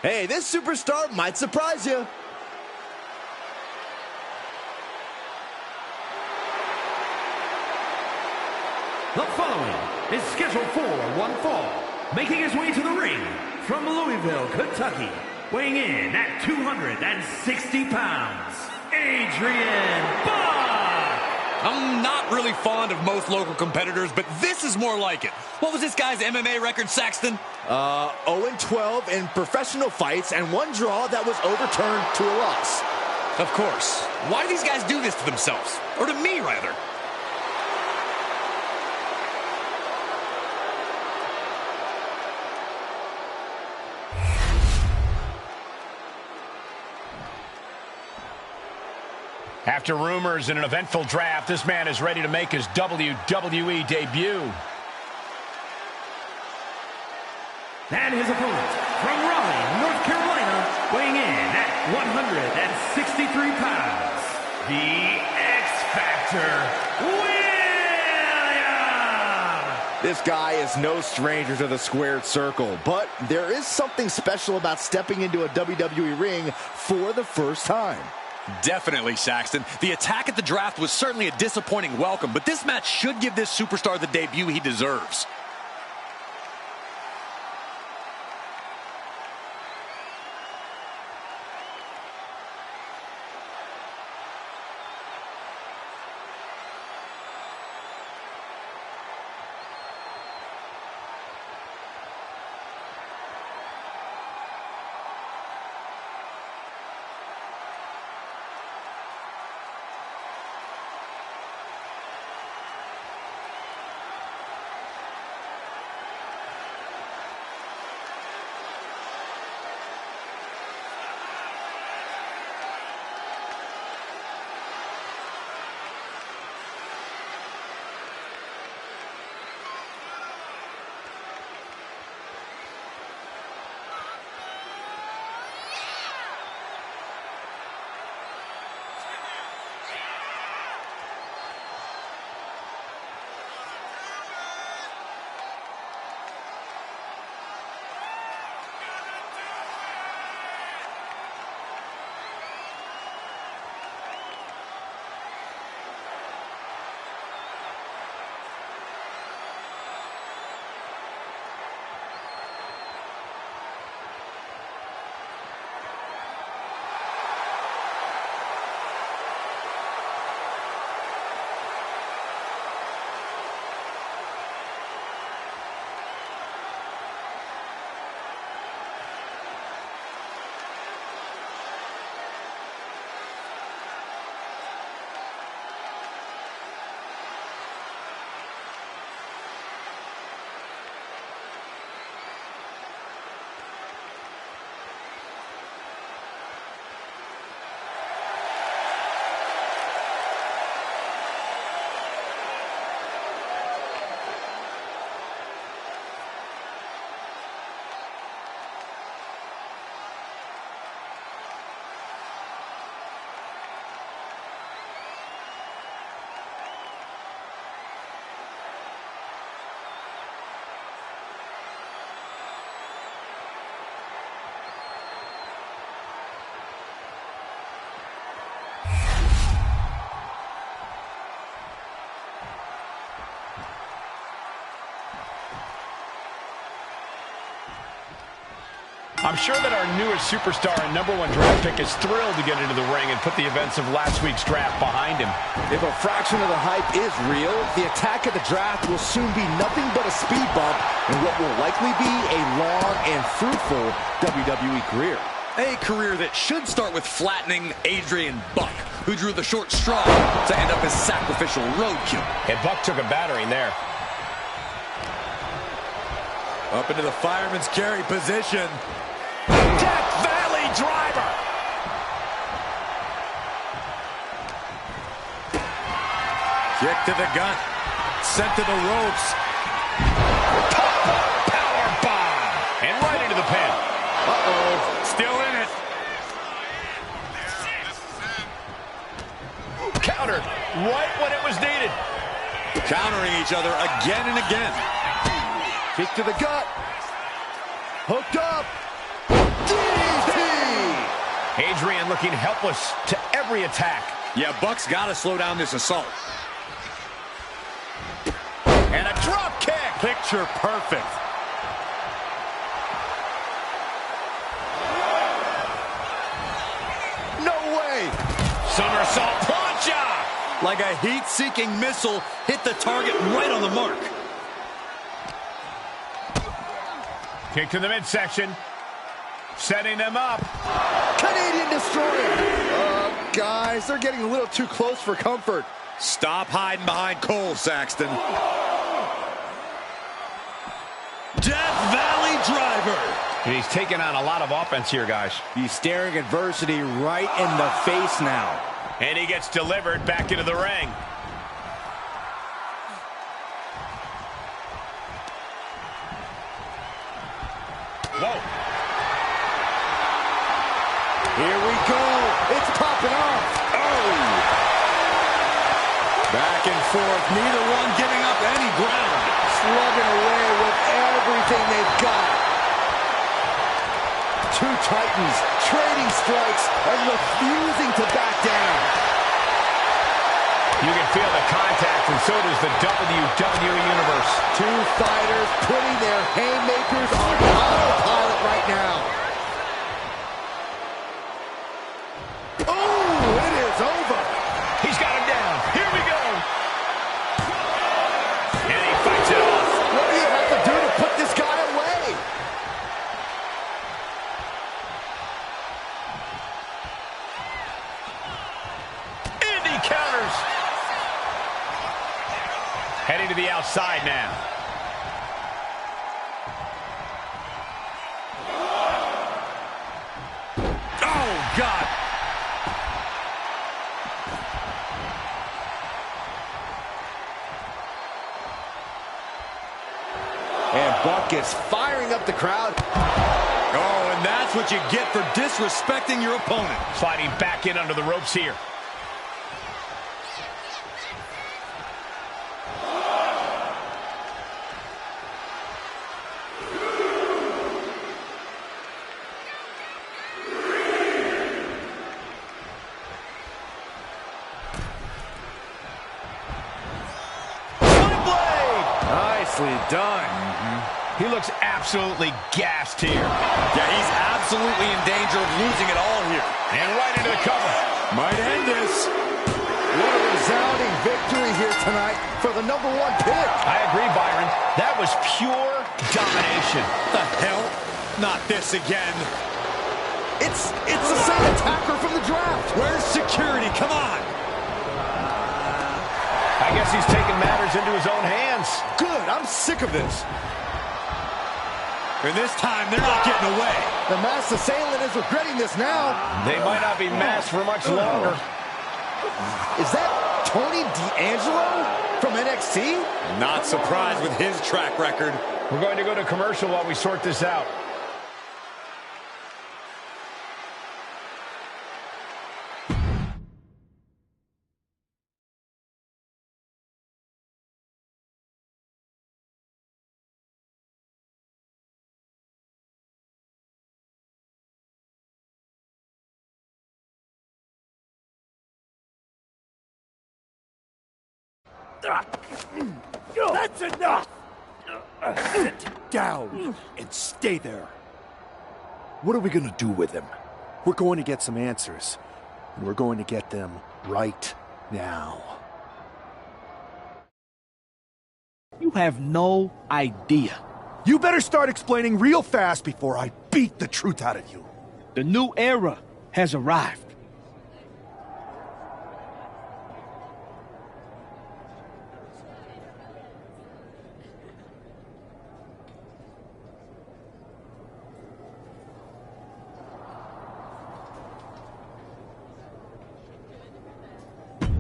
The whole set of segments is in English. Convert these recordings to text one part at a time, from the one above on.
Hey, this superstar might surprise you. The following is scheduled for one fall, making his way to the ring from Louisville, Kentucky, weighing in at 260 pounds, Adrian Buck! I'm not really fond of most local competitors, but this is more like it. What was this guy's MMA record, Saxton? 0-12 in professional fights and one draw that was overturned to a loss. Of course. Why do these guys do this to themselves? Or to me, rather? After rumors and an eventful draft, this man is ready to make his WWE debut. And his opponent, from Raleigh, North Carolina, weighing in at 163 pounds, the X-Factor, Villian! This guy is no stranger to the squared circle, but there is something special about stepping into a WWE ring for the first time. Definitely, Saxton. The attack at the draft was certainly a disappointing welcome, but this match should give this superstar the debut he deserves. I'm sure that our newest superstar and #1 draft pick is thrilled to get into the ring and put the events of last week's draft behind him. If a fraction of the hype is real, the attack at the draft will soon be nothing but a speed bump in what will likely be a long and fruitful WWE career. A career that should start with flattening Adrian Buck, who drew the short straw to end up as sacrificial roadkill. And Buck took a battering there. Up into the fireman's carry position. Death Valley driver. Kick to the gut. Sent to the ropes. Power bomb. And right into the pin. Uh-oh. Still in it. Countered right when it was needed. Countering each other again and again. Kick to the gut. Hooked up. DDT! Adrian looking helpless to every attack. Yeah, Buck's got to slow down this assault. And a drop kick. Picture perfect. No way! Somersault plancha! Like a heat-seeking missile, hit the target right on the mark. Kick to the midsection. Setting them up. Canadian destroyer! Guys, they're getting a little too close for comfort. Stop hiding behind Cole, Saxton. Death Valley Driver. And he's taking on a lot of offense here, guys. He's staring adversity right in the face now. And he gets delivered back into the ring. Whoa. Here we go. It's popping off. Oh! Back and forth, neither one giving up any ground. Slugging away with everything they've got. Two titans trading strikes and refusing to back down. You can feel the contact, and so does the WWE Universe. Two fighters putting their haymakers on autopilot right now. Oh, it is over. He's got him down. Here we go. And he fights it off. What do you have to do to put this guy away? And he counters. Heading to the outside now. Oh, God. And Buck is firing up the crowd. Oh, and that's what you get for disrespecting your opponent. Sliding back in under the ropes here. Nicely done. He looks absolutely gassed here. Yeah, he's absolutely in danger of losing it all here. And right into the cover. Might end this. What a resounding victory here tonight for the #1 pick. I agree, Byron. That was pure domination. The hell? Not this again. It's the same attacker from the draft. Where's security? Come on. I guess he's taking matters into his own hands. Good, I'm sick of this. And this time, they're not getting away. The masked assailant is regretting this now. They might not be masked for much longer. Is that Tony D'Angelo from NXT? Not surprised with his track record. We're going to go to commercial while we sort this out. That's enough! Sit down and stay there. What are we gonna do with him? We're going to get some answers. And we're going to get them right now. You have no idea. You better start explaining real fast before I beat the truth out of you. The new era has arrived.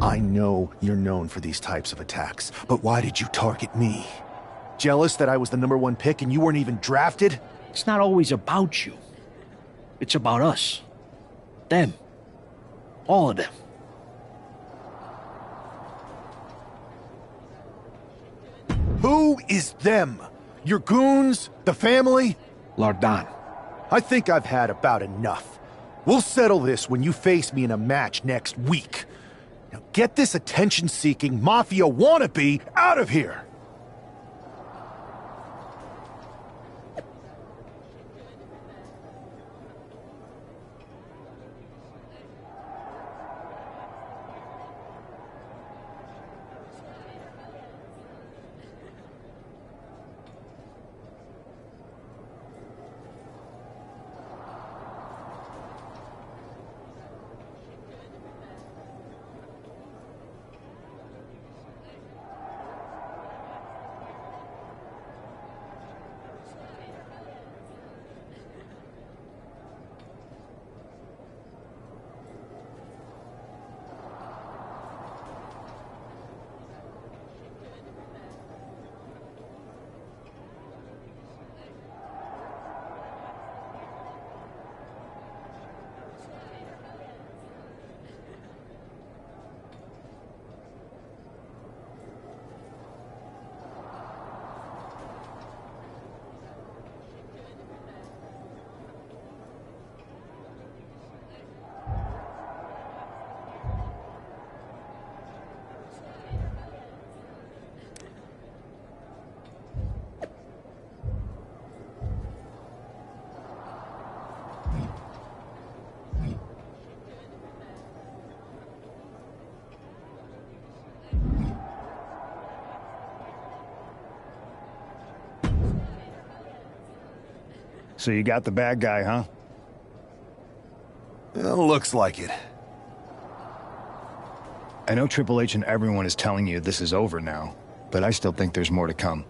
I know you're known for these types of attacks, but why did you target me? Jealous that I was the #1 pick and you weren't even drafted? It's not always about you. It's about us. Them. All of them. Who is them? Your goons? The family? Lardan. I think I've had about enough. We'll settle this when you face me in a match next week. Now get this attention-seeking Mafia wannabe out of here! So you got the bad guy, huh? Well, looks like it. I know Triple H and everyone is telling you this is over now, but I still think there's more to come.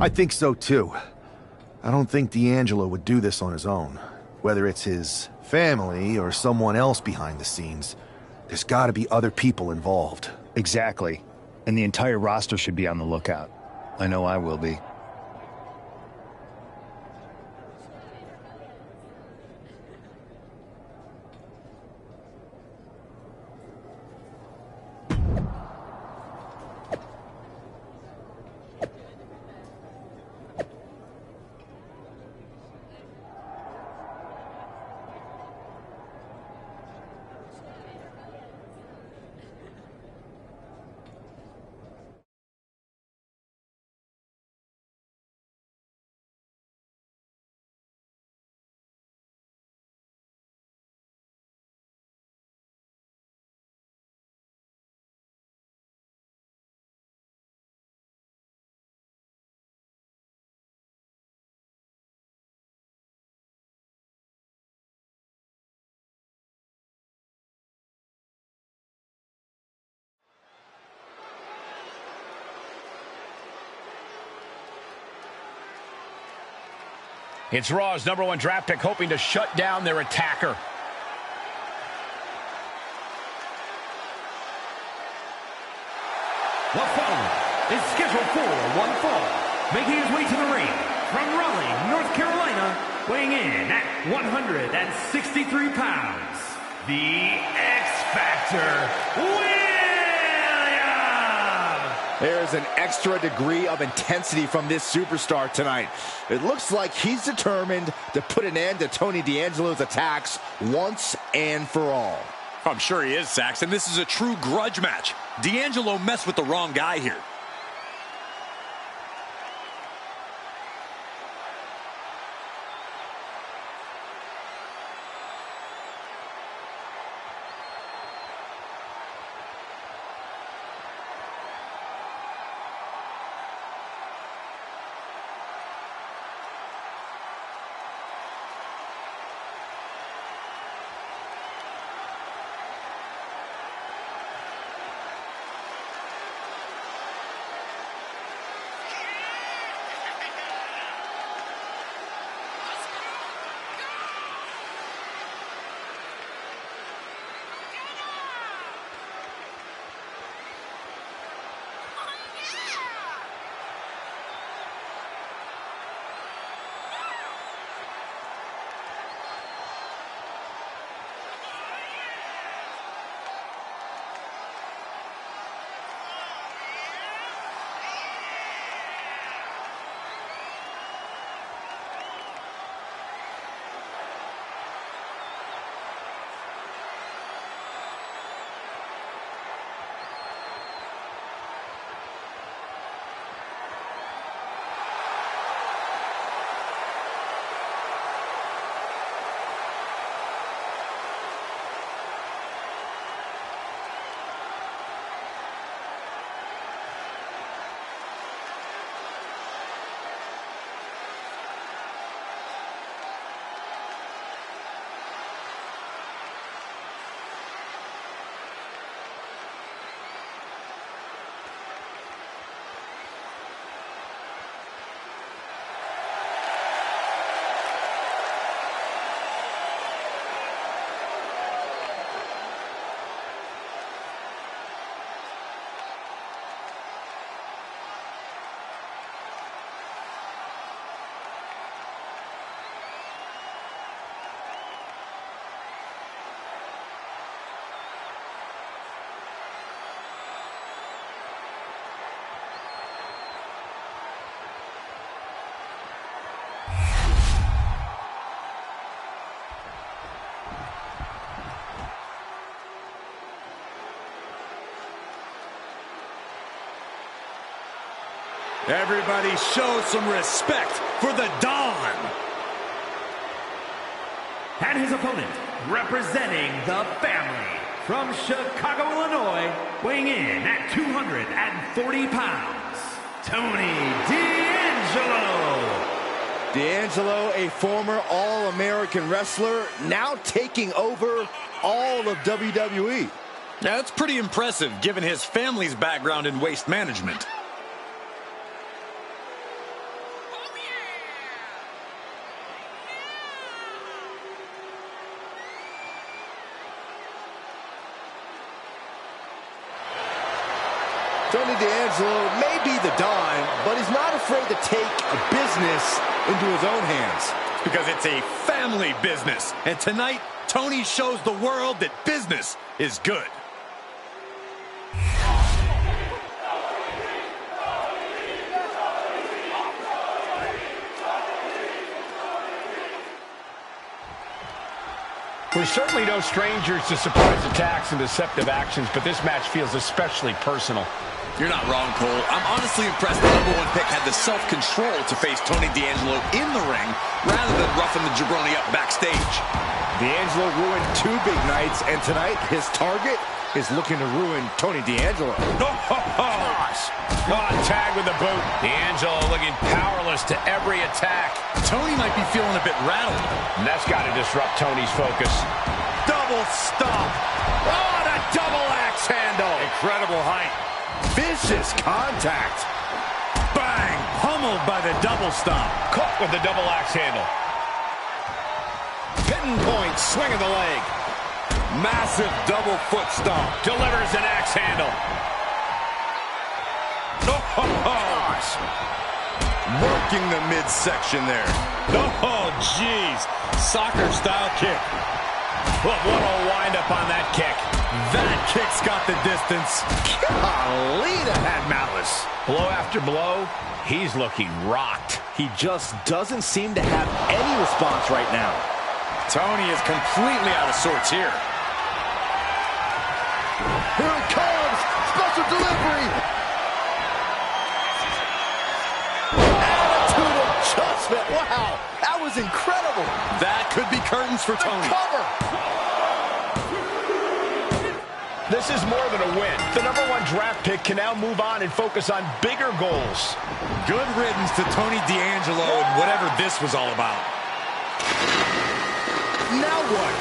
I think so too. I don't think D'Angelo would do this on his own. Whether it's his family or someone else behind the scenes, there's gotta be other people involved. Exactly. And the entire roster should be on the lookout. I know I will be. It's Raw's #1 draft pick hoping to shut down their attacker. The following is scheduled for one fall, making his way to the ring from Raleigh, North Carolina, weighing in at 163 pounds, the X Factor, Villian! There's an extra degree of intensity from this superstar tonight. It looks like he's determined to put an end to Tony D'Angelo's attacks once and for all. I'm sure he is, Saxton. This is a true grudge match. D'Angelo messed with the wrong guy here. Everybody show some respect for the Don. And his opponent, representing the family, from Chicago, Illinois, weighing in at 240 pounds, Tony D'Angelo. D'Angelo, a former All-American wrestler, now taking over all of WWE. Now, that's pretty impressive, given his family's background in waste management. Tony D'Angelo may be the Don, but he's not afraid to take a business into his own hands. It's because it's a family business. And tonight, Tony shows the world that business is good. We're certainly no strangers to surprise attacks and deceptive actions, but this match feels especially personal. You're not wrong, Cole. I'm honestly impressed the #1 pick had the self-control to face Tony D'Angelo in the ring rather than roughing the jabroni up backstage. D'Angelo ruined 2 big nights, and tonight his target is looking to ruin Tony D'Angelo. Gosh! Tag with the boot. D'Angelo looking powerless to every attack. Tony might be feeling a bit rattled. And that's got to disrupt Tony's focus. Double stomp. Oh, and a double axe handle. Incredible height. Vicious contact. Bang! Pummeled by the double stomp. Caught with the double axe handle. Pinpoint swing of the leg. Massive double foot stomp. Delivers an axe handle. Gosh. Working the midsection there. Oh, jeez. Soccer style kick. Well, what a wind-up on that kick. That kick's got the distance. Golly, that had malice. Blow after blow, he's looking rocked. He just doesn't seem to have any response right now. Tony is completely out of sorts here. Here it comes! Special delivery! Attitude adjustment! Wow, that was incredible! That could be curtains for Tony. Cover! This is more than a win. The #1 draft pick can now move on and focus on bigger goals. Good riddance to Tony D'Angelo and whatever this was all about. Now what?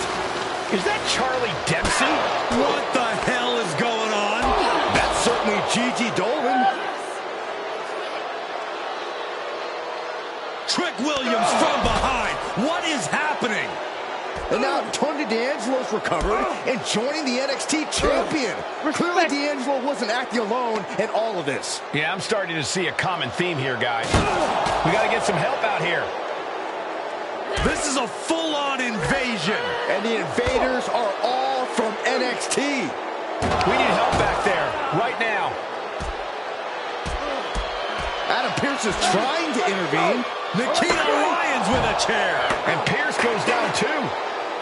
Is that Charlie Dempsey? What the hell is going on? That's certainly Gigi Dolan. Trick Williams from behind. What is happening? And now Tony D'Angelo's recovered and joining the NXT champion. Clearly D'Angelo wasn't acting alone in all of this. Yeah, I'm starting to see a common theme here, guys. We got to get some help out here. This is a full-on invasion. And the invaders are all from NXT. We need help back there, right now. Adam Pearce is trying to intervene. Nikita Lyons with a chair. And Pearce goes down too.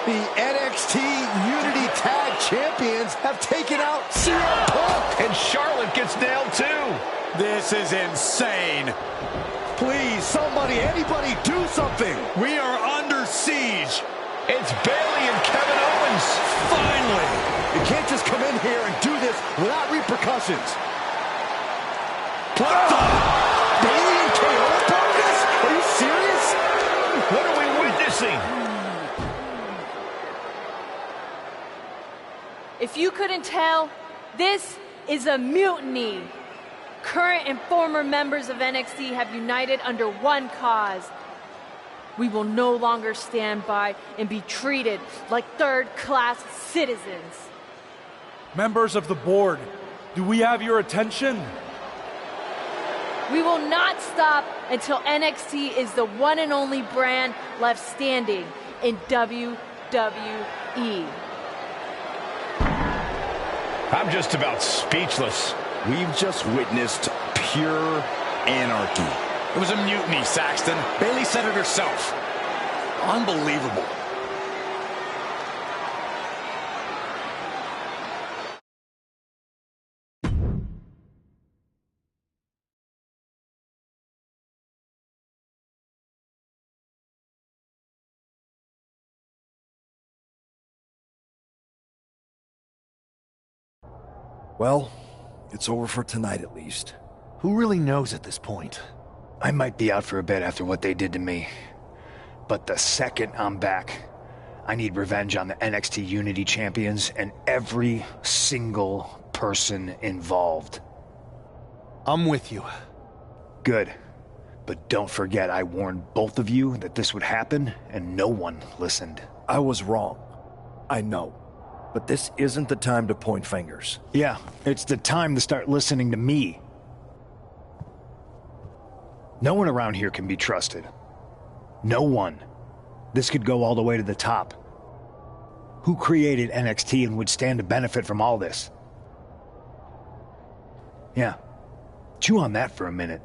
The NXT Unity Tag Champions have taken out CM Punk. And Charlotte gets nailed too. This is insane. Please, somebody, anybody, do something. We are under siege. It's Bayley and Kevin Owens. Finally. You can't just come in here and do this without repercussions. What the? Bayley and KO about this? Are you serious? What are we witnessing? If you couldn't tell, this is a mutiny. Current and former members of NXT have united under one cause. We will no longer stand by and be treated like third-class citizens. Members of the board, do we have your attention? We will not stop until NXT is the one and only brand left standing in WWE. I'm just about speechless. We've just witnessed pure anarchy. It was a mutiny, Saxton. Bayley said it herself. Unbelievable. Well, it's over for tonight at least. Who really knows at this point? I might be out for a bit after what they did to me. But the second I'm back, I need revenge on the NXT Unity Champions and every single person involved. I'm with you. Good. But don't forget I warned both of you that this would happen, and no one listened. I was wrong. I know. But this isn't the time to point fingers. Yeah, it's the time to start listening to me. No one around here can be trusted. No one. This could go all the way to the top. Who created NXT and would stand to benefit from all this? Yeah. Chew on that for a minute.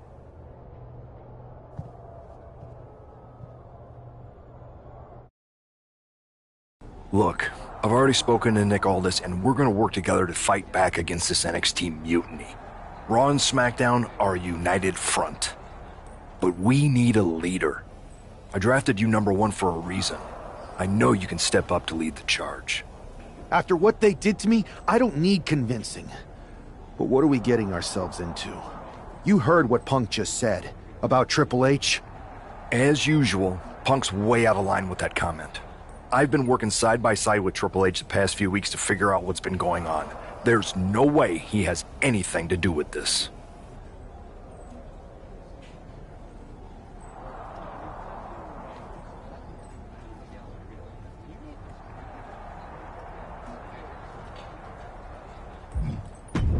Look, I've already spoken to Nick Aldis, and we're gonna work together to fight back against this NXT mutiny. Raw and SmackDown are a united front. But we need a leader. I drafted you #1 for a reason. I know you can step up to lead the charge. After what they did to me, I don't need convincing. But what are we getting ourselves into? You heard what Punk just said about Triple H. As usual, Punk's way out of line with that comment. I've been working side by side with Triple H the past few weeks to figure out what's been going on. There's no way he has anything to do with this.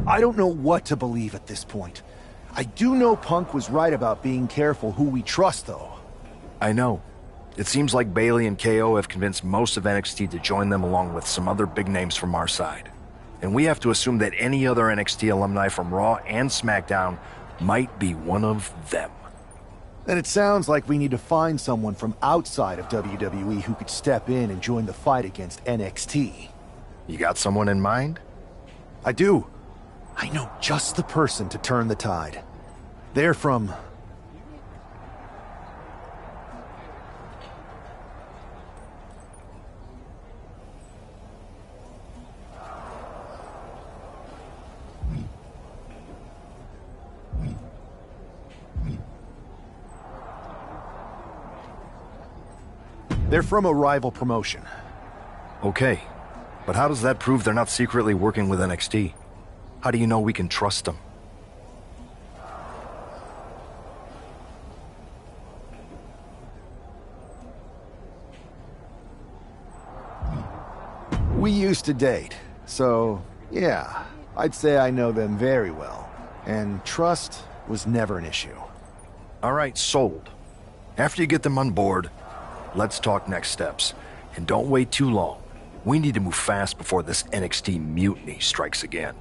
I don't know what to believe at this point. I do know Punk was right about being careful who we trust, though. I know. It seems like Bayley and KO have convinced most of NXT to join them along with some other big names from our side. And we have to assume that any other NXT alumni from Raw and SmackDown might be one of them. Then it sounds like we need to find someone from outside of WWE who could step in and join the fight against NXT. You got someone in mind? I do. I know just the person to turn the tide. They're from... They're from a rival promotion. Okay, but how does that prove they're not secretly working with NXT? How do you know we can trust them? We used to date, so yeah, I'd say I know them very well. And trust was never an issue. All right, sold. After you get them on board, let's talk next steps. And don't wait too long. We need to move fast before this NXT mutiny strikes again.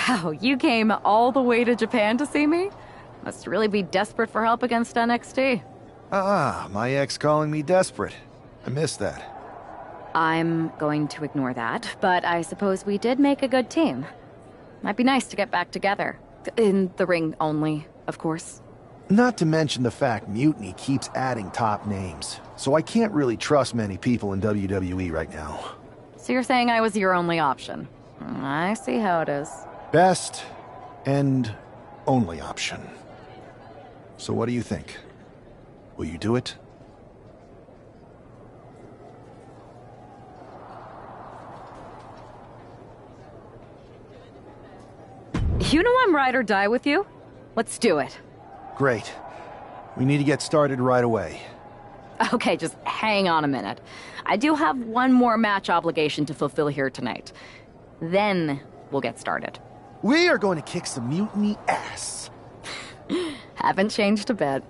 Wow, you came all the way to Japan to see me? Must really be desperate for help against NXT. Ah, my ex calling me desperate. I missed that. I'm going to ignore that, but I suppose we did make a good team. Might be nice to get back together. In the ring only, of course. Not to mention the fact Mutiny keeps adding top names, so I can't really trust many people in WWE right now. So you're saying I was your only option? I see how it is. Best and only option. So what do you think? Will you do it? You know I'm ride or die with you. Let's do it. Great. We need to get started right away. Okay, just hang on a minute. I do have one more match obligation to fulfill here tonight. Then we'll get started. We are going to kick some Mutiny ass. Haven't changed a bit.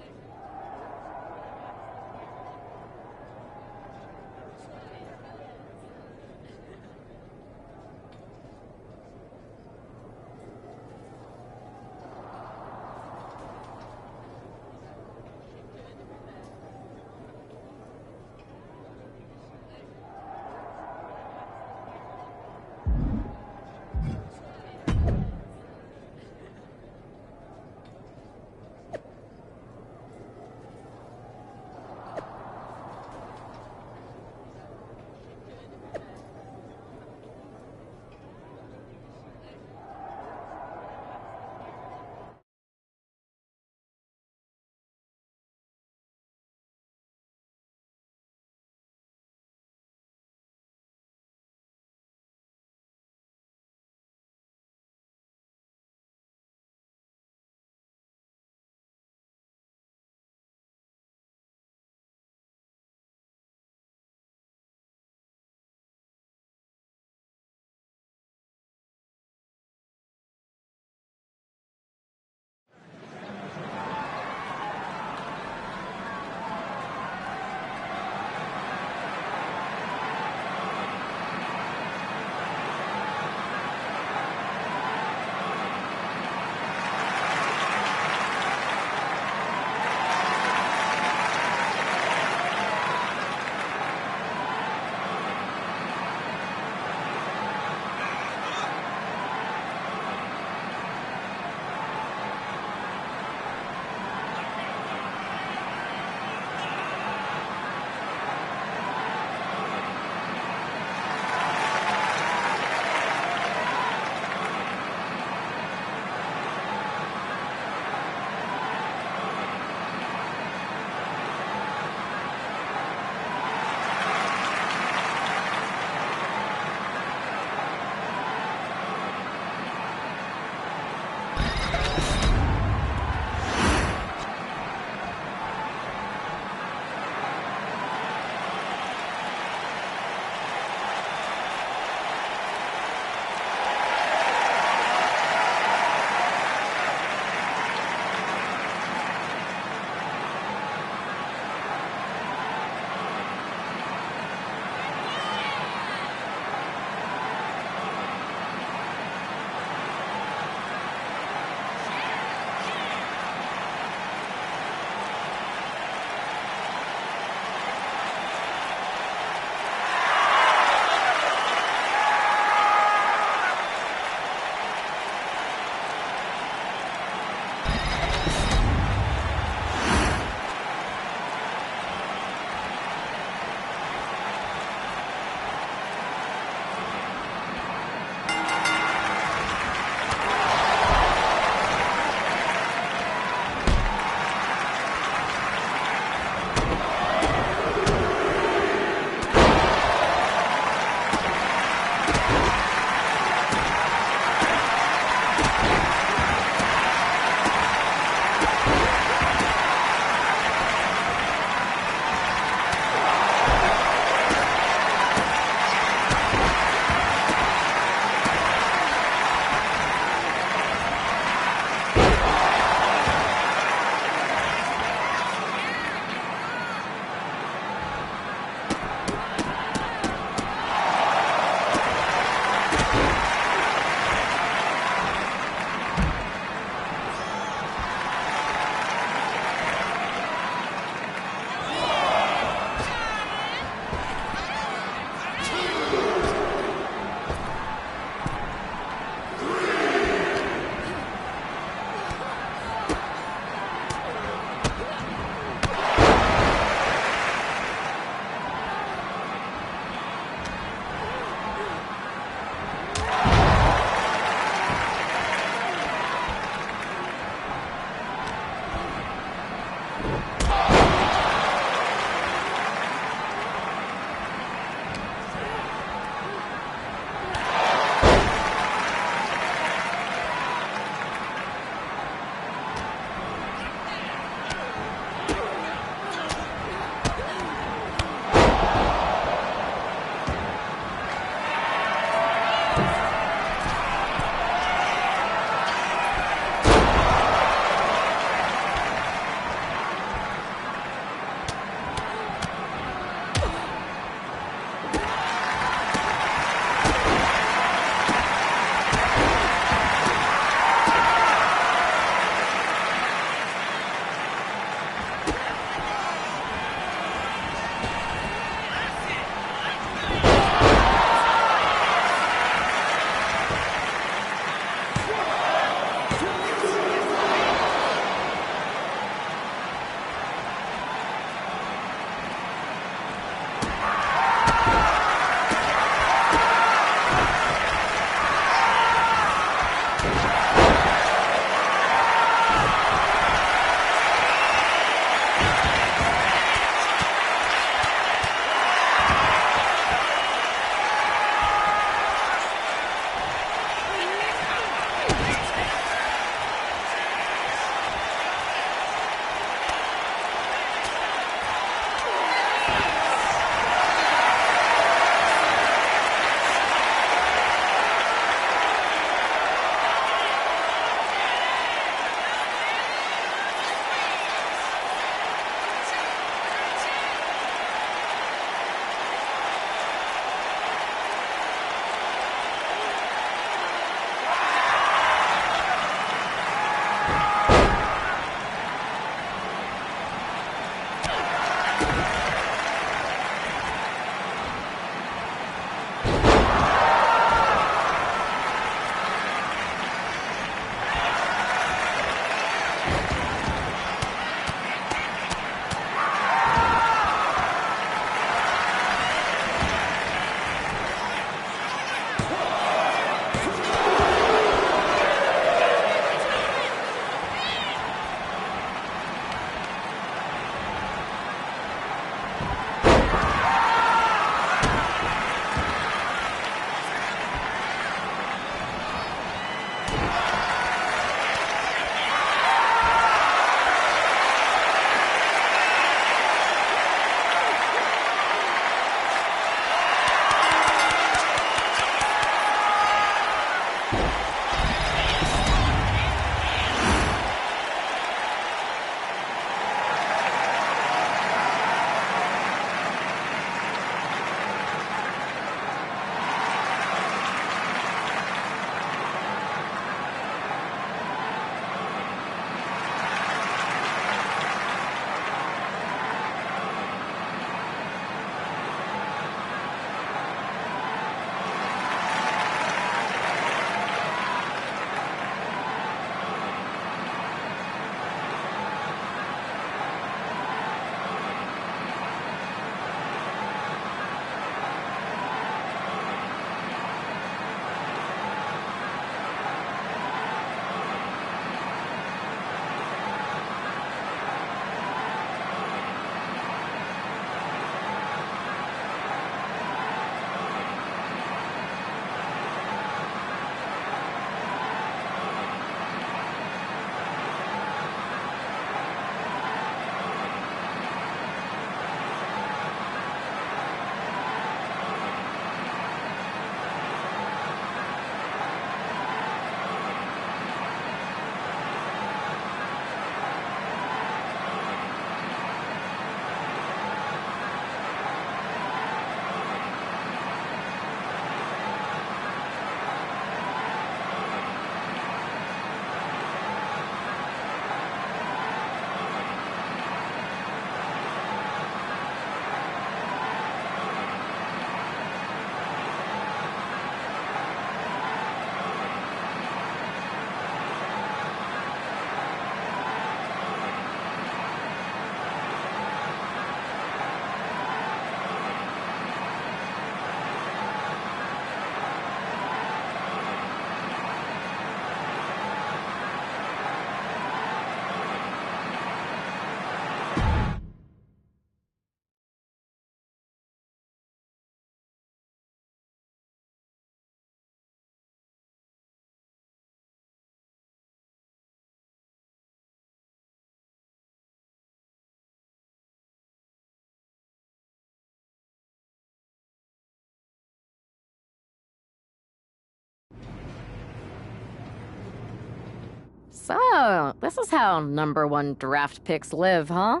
So, this is how #1 draft picks live, huh?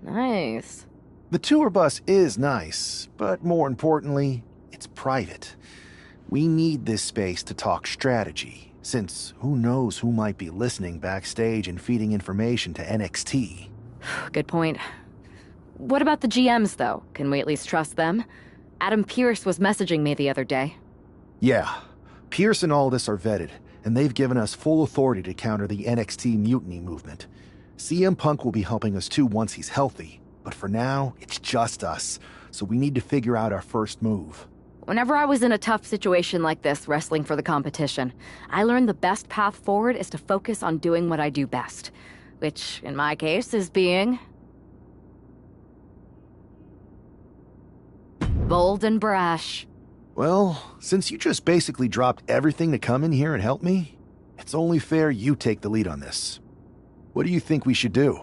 Nice. The tour bus is nice, but more importantly, it's private. We need this space to talk strategy, since who knows who might be listening backstage and feeding information to NXT. Good point. What about the GMs, though? Can we at least trust them? Adam Pearce was messaging me the other day. Yeah, Pierce and Aldis are vetted, and they've given us full authority to counter the NXT mutiny movement. CM Punk will be helping us too once he's healthy, but for now, it's just us, so we need to figure out our first move. Whenever I was in a tough situation like this, wrestling for the competition, I learned the best path forward is to focus on doing what I do best. Which, in my case, is being... bold and brash. Well, since you just basically dropped everything to come in here and help me, it's only fair you take the lead on this. What do you think we should do?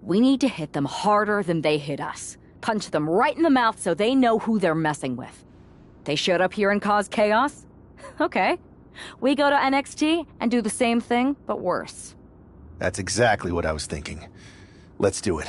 We need to hit them harder than they hit us. Punch them right in the mouth so they know who they're messing with. They showed up here and caused chaos? Okay. We go to NXT and do the same thing, but worse. That's exactly what I was thinking. Let's do it.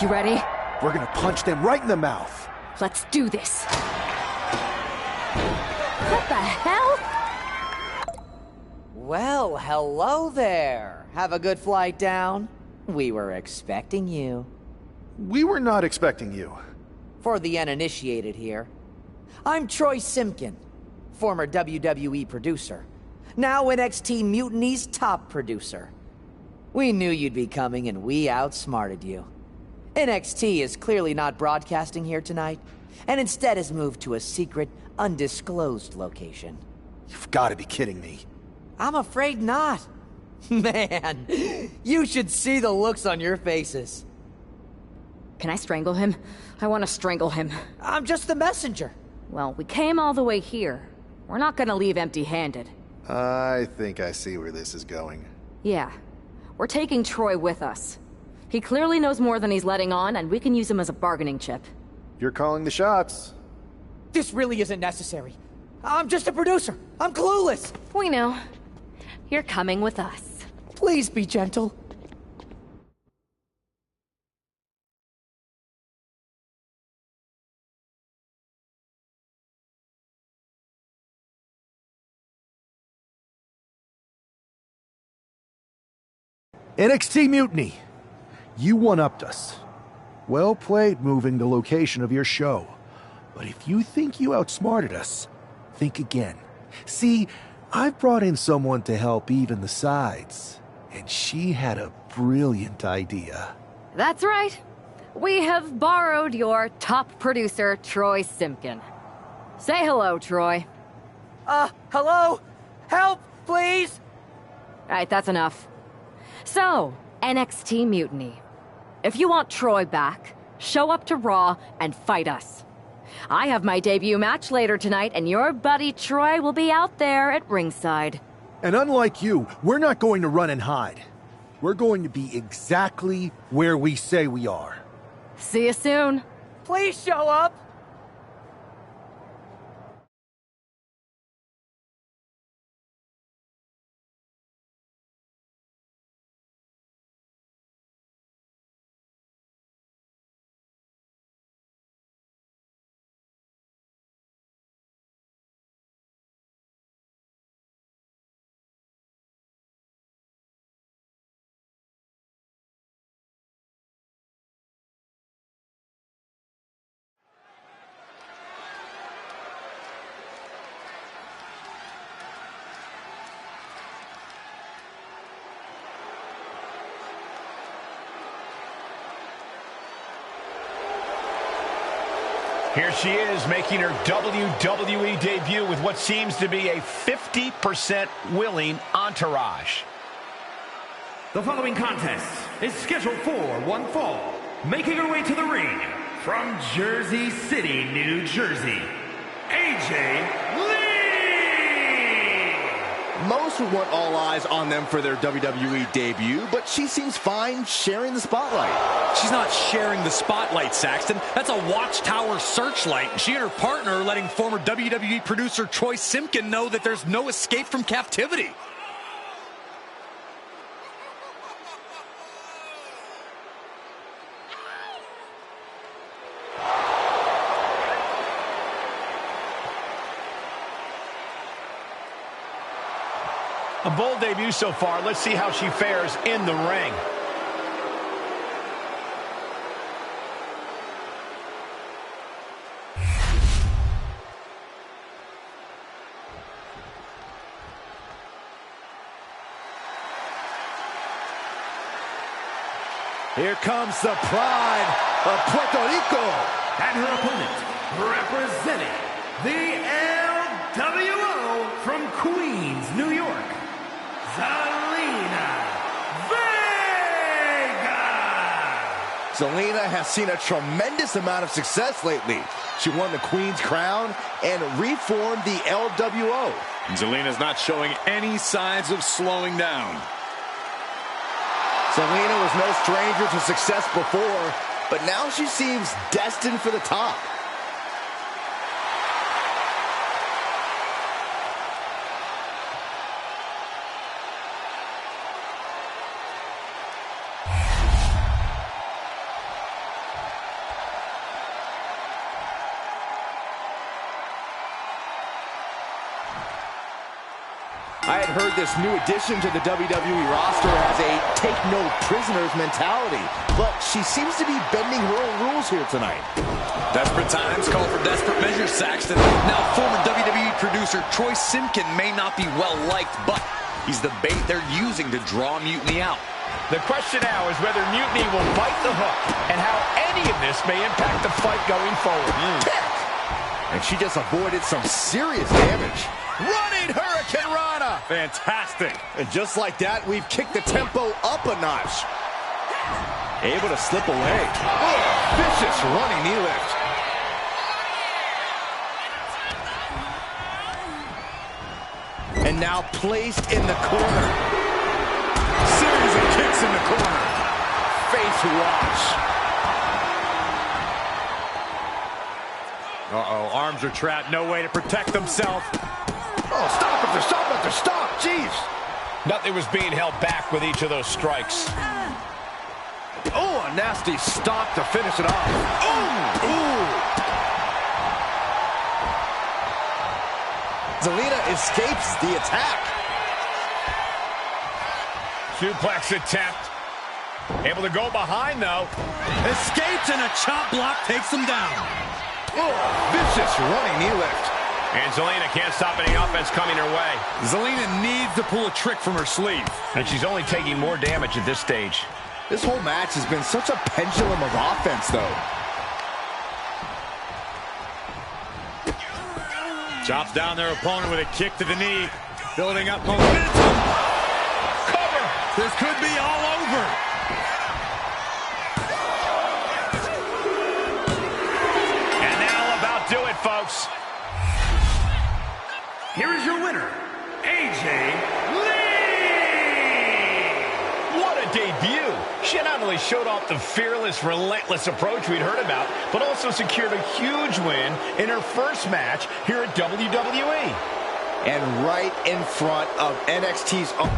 You ready? We're gonna punch them right in the mouth. Let's do this. What the hell? Well, hello there. Have a good flight down. We were expecting you. We were not expecting you. For the uninitiated here, I'm Troy Simkin, former WWE producer, now NXT Mutiny's top producer. We knew you'd be coming and we outsmarted you. NXT is clearly not broadcasting here tonight, and instead has moved to a secret, undisclosed location. You've got to be kidding me. I'm afraid not. Man, you should see the looks on your faces. Can I strangle him? I want to strangle him. I'm just the messenger. Well, we came all the way here. We're not gonna leave empty-handed. I think I see where this is going. Yeah. We're taking Troy with us. He clearly knows more than he's letting on, and we can use him as a bargaining chip. You're calling the shots. This really isn't necessary. I'm just a producer. I'm clueless. We know. You're coming with us. Please be gentle. NXT Mutiny. You one-upped us. Well played moving the location of your show. But if you think you outsmarted us, think again. See, I've brought in someone to help even the sides, and she had a brilliant idea. That's right. We have borrowed your top producer, Troy Simkin. Say hello, Troy. Hello? Help, please? Alright, that's enough. So, NXT Mutiny. If you want Troy back, show up to Raw and fight us. I have my debut match later tonight, and your buddy Troy will be out there at ringside. And unlike you, we're not going to run and hide. We're going to be exactly where we say we are. See you soon. Please show up. Here she is, making her WWE debut with what seems to be a 50% willing entourage. The following contest is scheduled for one fall. Making her way to the ring from Jersey City, New Jersey, AJ Lee! Most would want all eyes on them for their WWE debut, but she seems fine sharing the spotlight. She's not sharing the spotlight, Saxton. That's a watchtower searchlight. She and her partner are letting former WWE producer Troy Simpkin know that there's no escape from captivity. A bold debut so far. Let's see how she fares in the ring. Here comes the pride of Puerto Rico. And her opponent, representing the LWO from Queens, New York, Zelina Vega! Zelina has seen a tremendous amount of success lately. She won the Queen's Crown and reformed the LWO. And Zelina's not showing any signs of slowing down. Zelina was no stranger to success before, but now she seems destined for the top. I had heard this new addition to the WWE roster has a take-no-prisoners mentality, but she seems to be bending her own rules here tonight. Desperate times call for desperate measures, Saxton. Now, former WWE producer Troy Simpkin may not be well-liked, but he's the bait they're using to draw Mutiny out. The question now is whether Mutiny will bite the hook and how any of this may impact the fight going forward. And she just avoided some serious damage. Running Hurricane Rana! Fantastic. And just like that, we've kicked the tempo up a notch. Able to slip away. Oh, vicious running knee lift. And now placed in the corner. Series of kicks in the corner. Face wash. Uh-oh, arms are trapped, no way to protect themselves. Oh, stop it, stop it, stop, jeez. Nothing was being held back with each of those strikes. Oh, a nasty stop to finish it off. Ooh, ooh. Zelina escapes the attack. Suplex attempt. Able to go behind, though. Escapes and a chop block takes him down. Oh, vicious running knee lift. And Zelina can't stop any offense coming her way. Zelina needs to pull a trick from her sleeve. And she's only taking more damage at this stage. This whole match has been such a pendulum of offense, though. Chops down their opponent with a kick to the knee. Building up momentum. Cover! This could be all over. And that'll about do it, folks. Here is your winner, AJ Lee! What a debut! She not only showed off the fearless, relentless approach we'd heard about, but also secured a huge win in her first match here at WWE. And right in front of NXT's own.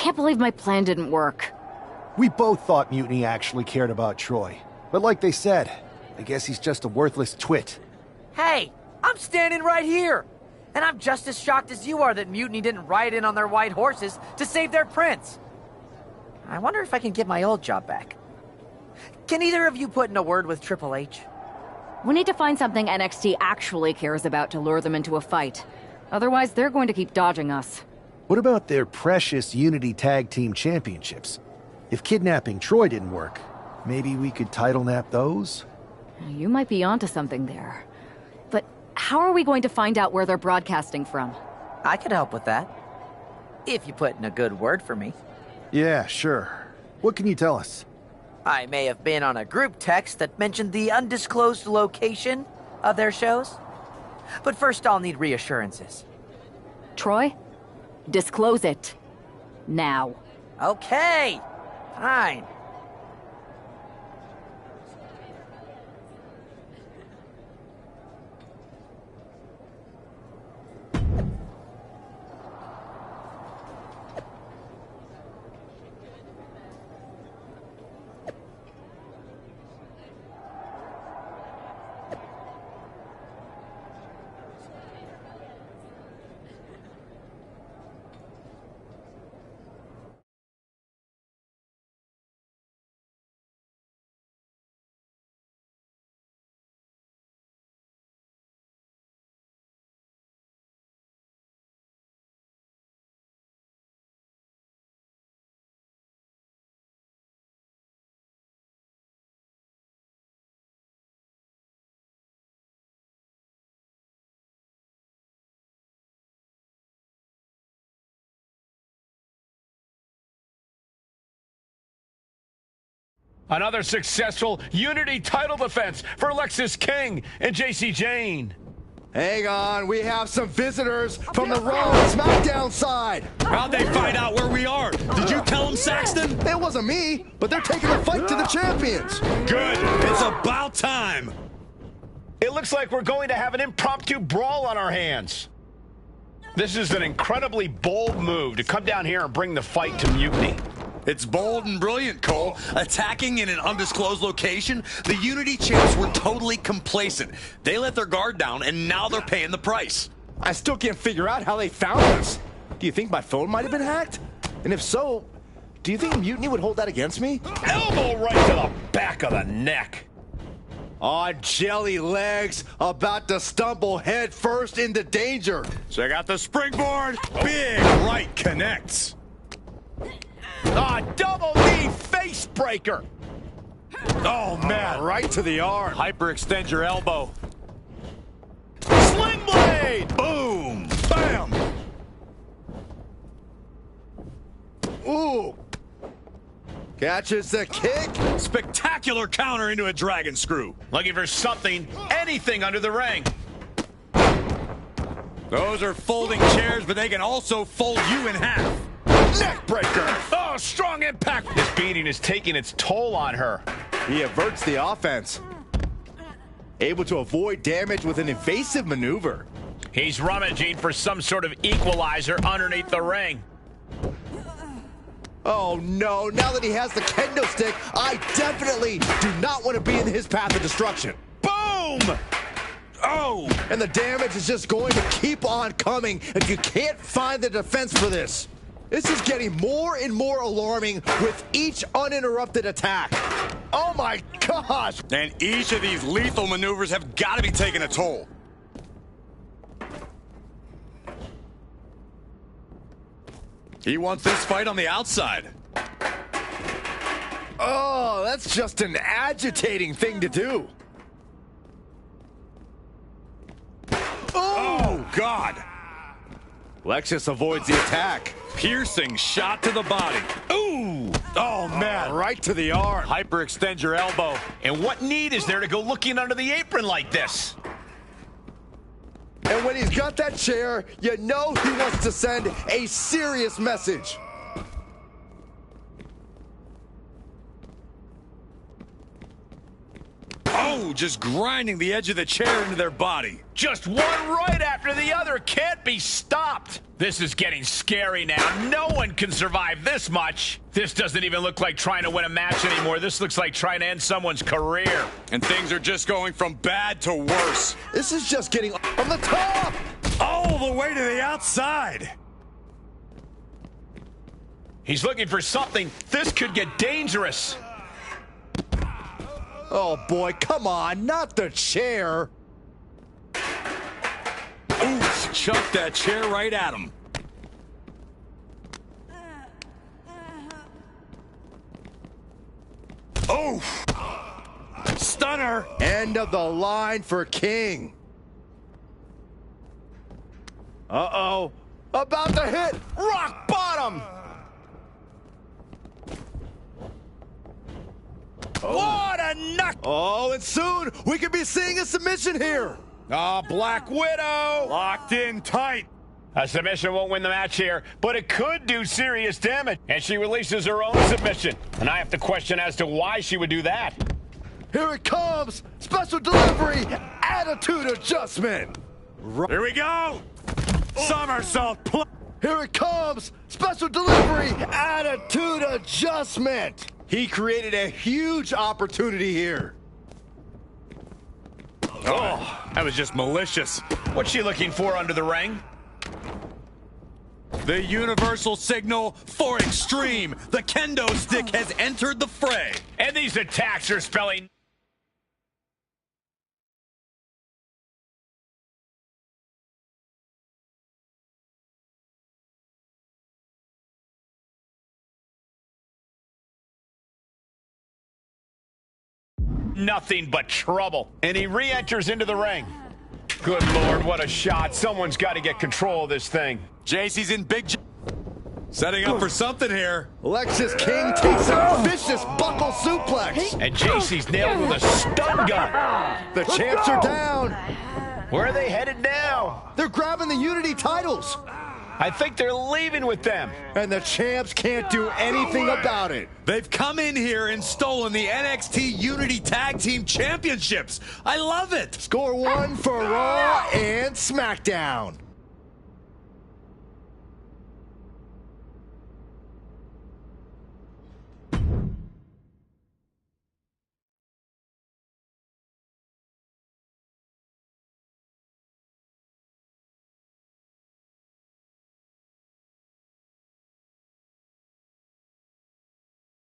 can't believe my plan didn't work. We both thought Mutiny actually cared about Troy. But like they said, I guess he's just a worthless twit. Hey, I'm standing right here. And I'm just as shocked as you are that Mutiny didn't ride in on their white horses to save their prince. I wonder if I can get my old job back. Can either of you put in a word with Triple H? We need to find something NXT actually cares about to lure them into a fight. Otherwise, they're going to keep dodging us. What about their precious Unity Tag Team Championships? If kidnapping Troy didn't work, maybe we could title nap those? You might be onto something there. But how are we going to find out where they're broadcasting from? I could help with that. If you put in a good word for me. Yeah, sure. What can you tell us? I may have been on a group text that mentioned the undisclosed location of their shows. But first I'll need reassurances. Troy? Disclose it. Now. Okay. Fine. Another successful Unity title defense for Lexis King and JC Jane. Hang on, we have some visitors from the Raw and SmackDown side. How'd they find out where we are? Did you tell them, Saxton? It wasn't me, but they're taking the fight to the champions. Good. It's about time. It looks like we're going to have an impromptu brawl on our hands. This is an incredibly bold move to come down here and bring the fight to Mutiny. It's bold and brilliant, Cole. Attacking in an undisclosed location, the Unity champs were totally complacent. They let their guard down, and now they're paying the price. I still can't figure out how they found us. Do you think my phone might have been hacked? And if so, do you think Mutiny would hold that against me? Elbow right to the back of the neck. On jelly legs, about to stumble head first into danger. Check out the springboard. Big right connects. Double knee face breaker. Oh, man. Right to the arm. Hyperextend your elbow. Sling blade. Boom. Bam. Ooh. Catches the kick. Spectacular counter into a dragon screw. Looking for something, anything under the ring. Those are folding chairs, but they can also fold you in half. Neck breaker. Oh, strong impact. This beating is taking its toll on her. He averts the offense. Able to avoid damage with an evasive maneuver. He's rummaging for some sort of equalizer underneath the ring. Oh no, now that he has the kendo stick, I definitely do not want to be in his path of destruction. Boom! Oh! And the damage is just going to keep on coming if you can't find the defense for this. This is getting more and more alarming with each uninterrupted attack. Oh my gosh! And each of these lethal maneuvers have got to be taking a toll. He wants this fight on the outside. Oh, that's just an agitating thing to do. Oh, God! Lexus avoids the attack. Piercing shot to the body. Ooh! Oh, man. Right to the arm. Hyperextend your elbow. And what need is there to go looking under the apron like this? And when he's got that chair, you know he wants to send a serious message. Oh, just grinding the edge of the chair into their body. Just one right after the other. Can't be stopped. This is getting scary now. No one can survive this much. This doesn't even look like trying to win a match anymore. This looks like trying to end someone's career. And things are just going from bad to worse. This is just getting on the top. All the way to the outside. He's looking for something. This could get dangerous. Oh, boy, come on, not the chair. Ooh, chucked that chair right at him. Oh, stunner. End of the line for King. Uh-oh, about to hit rock bottom. What a knock! Oh, and soon we could be seeing a submission here. Ah, Black Widow. Locked in tight. A submission won't win the match here, but it could do serious damage. And she releases her own submission. And I have to question as to why she would do that. Here it comes. Special delivery. Attitude adjustment. Here we go. Somersault. Here it comes. Special delivery. Attitude adjustment. He created a huge opportunity here. Oh, that was just malicious. What's she looking for under the ring? The universal signal for extreme. The kendo stick has entered the fray. And these attacks are spelling... nothing but trouble. And he re-enters into the ring. Good Lord, what a shot. Someone's got to get control of this thing. JC's in big... setting up for something here. Lexus King takes a vicious buckle suplex. And JC's nailed with a stun gun. The champs are down. Where are they headed now? They're grabbing the Unity titles. I think they're leaving with them. And the champs can't do anything about it. They've come in here and stolen the NXT Unity Tag Team Championships. I love it. Score one for Raw and SmackDown.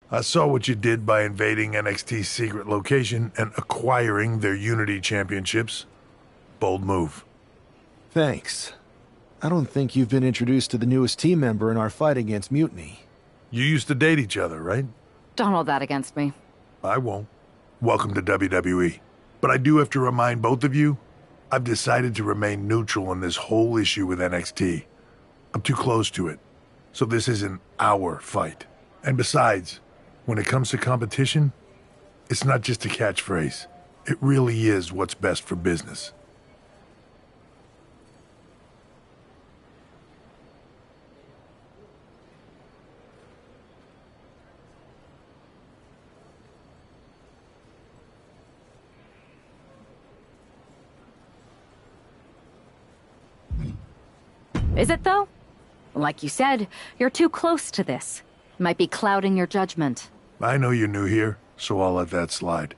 I saw what you did by invading NXT's secret location and acquiring their Unity Championships. Bold move. Thanks. I don't think you've been introduced to the newest team member in our fight against Mutiny. You used to date each other, right? Don't hold that against me. I won't. Welcome to WWE. But I do have to remind both of you, I've decided to remain neutral on this whole issue with NXT. I'm too close to it. So this isn't our fight. And besides, when it comes to competition, it's not just a catchphrase. It really is what's best for business. Is it, though? Like you said, you're too close to this. Might be clouding your judgment. I know you're new here, so I'll let that slide.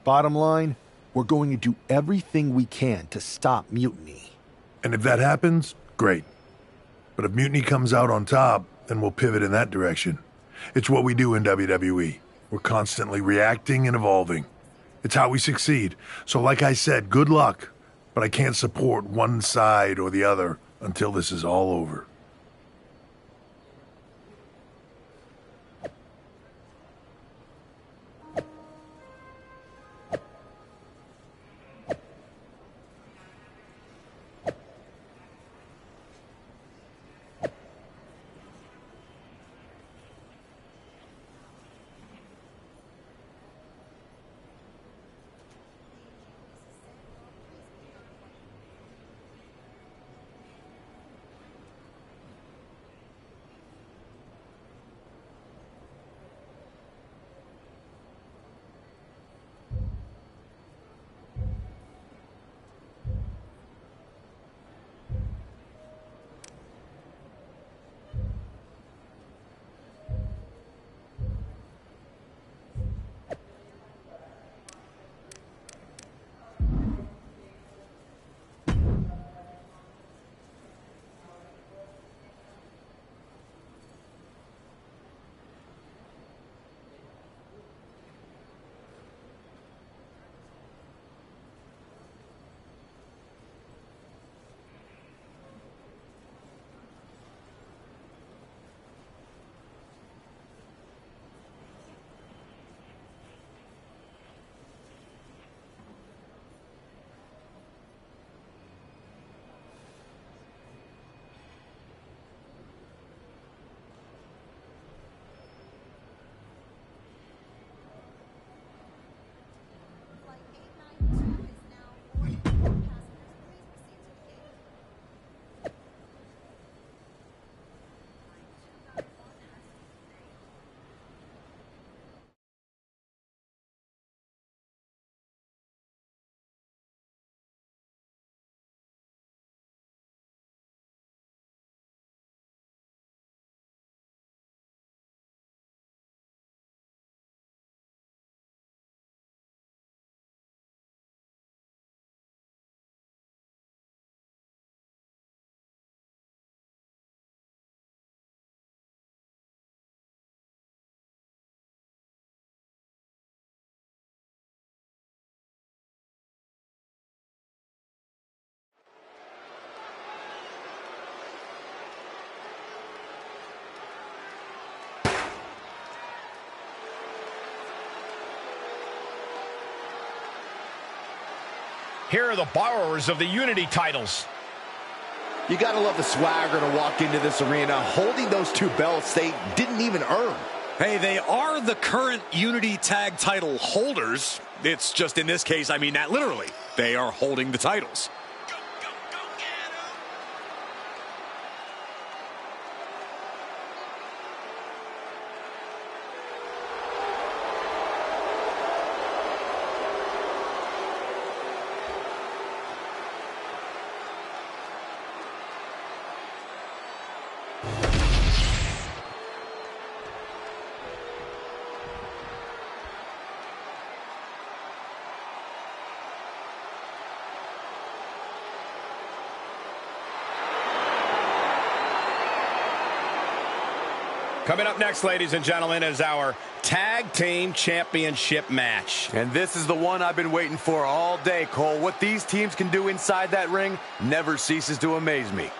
Bottom line, we're going to do everything we can to stop Mutiny. And if that happens, great. But if Mutiny comes out on top, then we'll pivot in that direction. It's what we do in WWE. We're constantly reacting and evolving. It's how we succeed. So like I said, good luck. But I can't support one side or the other until this is all over. Here are the borrowers of the Unity titles. You gotta love the swagger to walk into this arena holding those two belts they didn't even earn. Hey, they are the current Unity Tag title holders. It's just in this case, I mean that literally. They are holding the titles. Coming up next, ladies and gentlemen, is our Tag Team Championship match. And this is the one I've been waiting for all day, Cole. What these teams can do inside that ring never ceases to amaze me.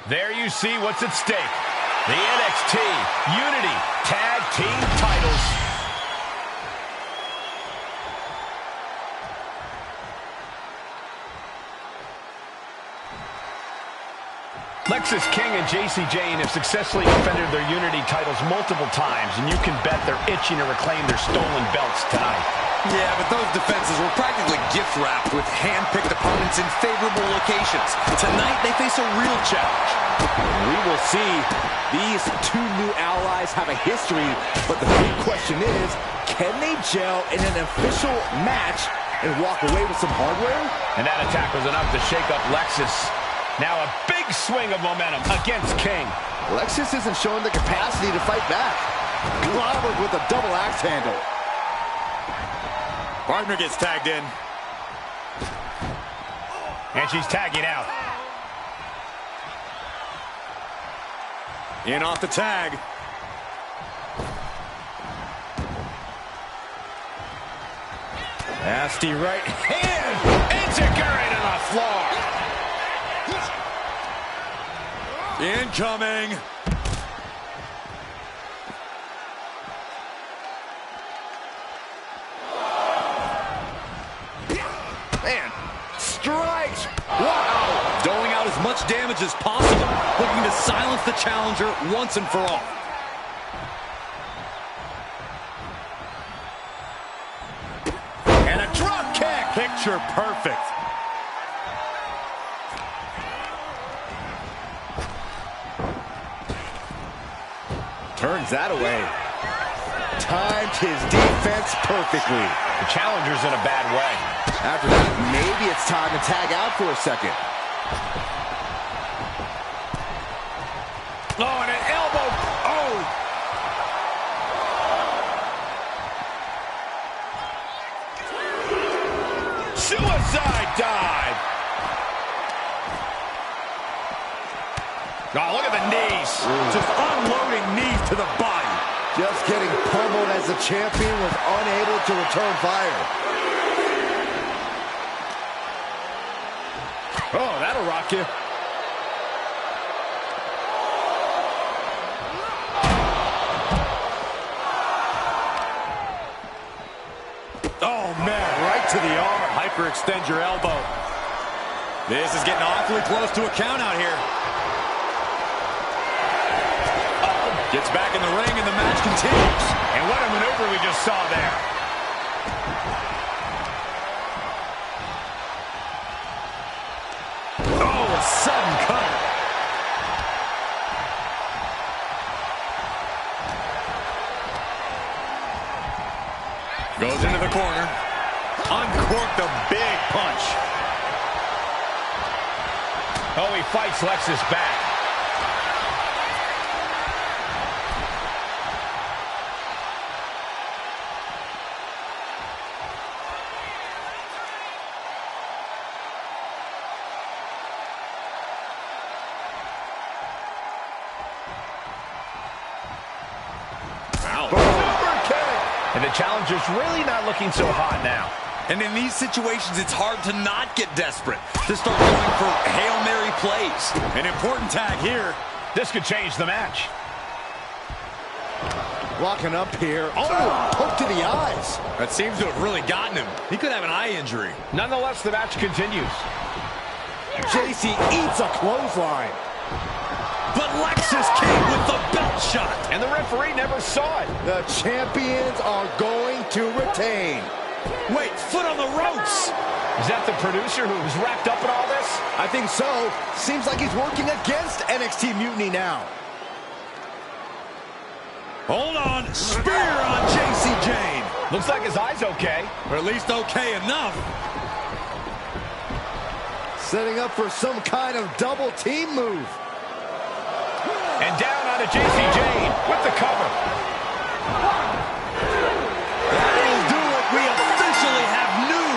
There you see what's at stake. The NXT Unity Tag Team titles. Lexis King and JC Jane have successfully defended their Unity titles multiple times, and you can bet they're itching to reclaim their stolen belts tonight. Yeah, but those defenses were practically gift-wrapped with hand-picked opponents in favorable locations. Tonight, they face a real challenge. We will see. These two new allies have a history, but the big question is, can they gel in an official match and walk away with some hardware? And that attack was enough to shake up Lexis. Now a big swing of momentum against King. Lexis isn't showing the capacity to fight back. Clobbered with a double axe handle. Partner gets tagged in. And she's tagging out. In off the tag. Nasty right hand. Integrated on the floor. Incoming. Man, strikes. Wow. Doling out as much damage as possible, looking to silence the challenger once and for all. And a drop kick. Picture perfect. Turns that away. Timed his defense perfectly. The challenger's in a bad way. After that, maybe it's time to tag out for a second. Oh, and an elbow. Oh. Suicide dive. Oh, look at the knees. Just unloading knees to the body. Just getting pummeled as the champion was unable to return fire. Oh, that'll rock you. Oh, man, right to the arm. Hyperextend your elbow. This is getting awfully close to a count out here. Gets back in the ring and the match continues. And what a maneuver we just saw there. sudden cutter. Goes into the corner. Uncorked a big punch. Oh, he fights Lexus back. And the challenger's really not looking so hot now. And in these situations, it's hard to not get desperate, to start going for Hail Mary plays. An important tag here. This could change the match. Walking up here. Oh, poke to the eyes. That seems to have really gotten him. He could have an eye injury. Nonetheless, the match continues. JC eats a clothesline. But Lexus came with the belt shot. And the referee never saw it. The champions are going to retain. Wait, foot on the ropes. Is that the producer who's wrapped up in all this? I think so. Seems like he's working against NXT Mutiny now. Hold on. Spear on JC Jane. Looks like his eye's okay. Or at least okay enough. Setting up for some kind of double team move. And down onto JC Jane with the cover. That'll do it. We officially have new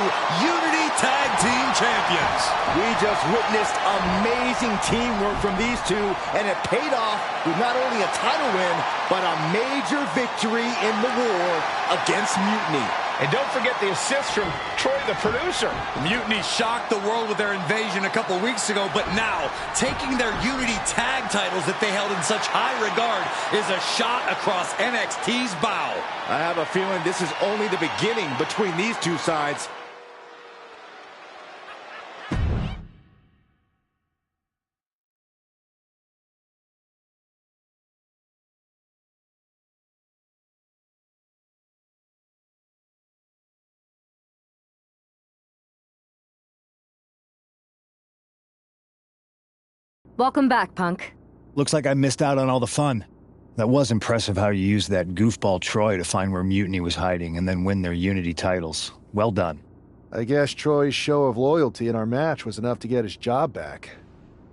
Unity Tag Team Champions. We just witnessed amazing teamwork from these two, and it paid off with not only a title win, but a major victory in the war against Mutiny. And don't forget the assist from Troy, the producer. Mutiny shocked the world with their invasion a couple weeks ago, but now, taking their Unity tag titles that they held in such high regard is a shot across NXT's bow. I have a feeling this is only the beginning between these two sides. Welcome back, Punk. Looks like I missed out on all the fun. That was impressive how you used that goofball Troy to find where Mutiny was hiding and then win their Unity titles. Well done. I guess Troy's show of loyalty in our match was enough to get his job back.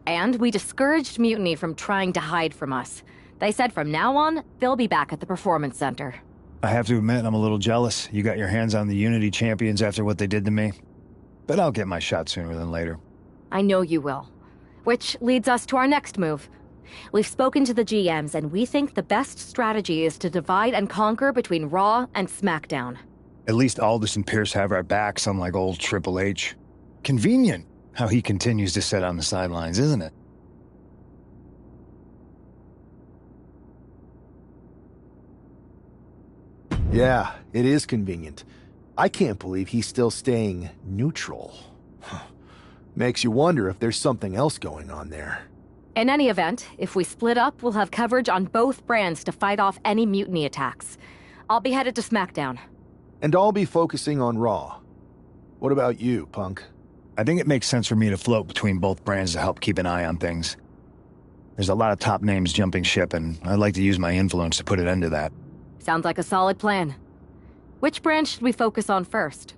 And we discouraged Mutiny from trying to hide from us. They said from now on, they'll be back at the Performance Center. I have to admit, I'm a little jealous. You got your hands on the Unity champions after what they did to me. But I'll get my shot sooner than later. I know you will. Which leads us to our next move. We've spoken to the GMs, and we think the best strategy is to divide and conquer between Raw and SmackDown. At least Aldous and Pierce have our backs, unlike old Triple H. Convenient how he continues to sit on the sidelines, isn't it? Yeah, it is convenient. I can't believe he's still staying neutral. Makes you wonder if there's something else going on there. In any event, if we split up, we'll have coverage on both brands to fight off any Mutiny attacks. I'll be headed to SmackDown. And I'll be focusing on Raw. What about you, Punk? I think it makes sense for me to float between both brands to help keep an eye on things. There's a lot of top names jumping ship, and I'd like to use my influence to put an end to that. Sounds like a solid plan. Which brand should we focus on first?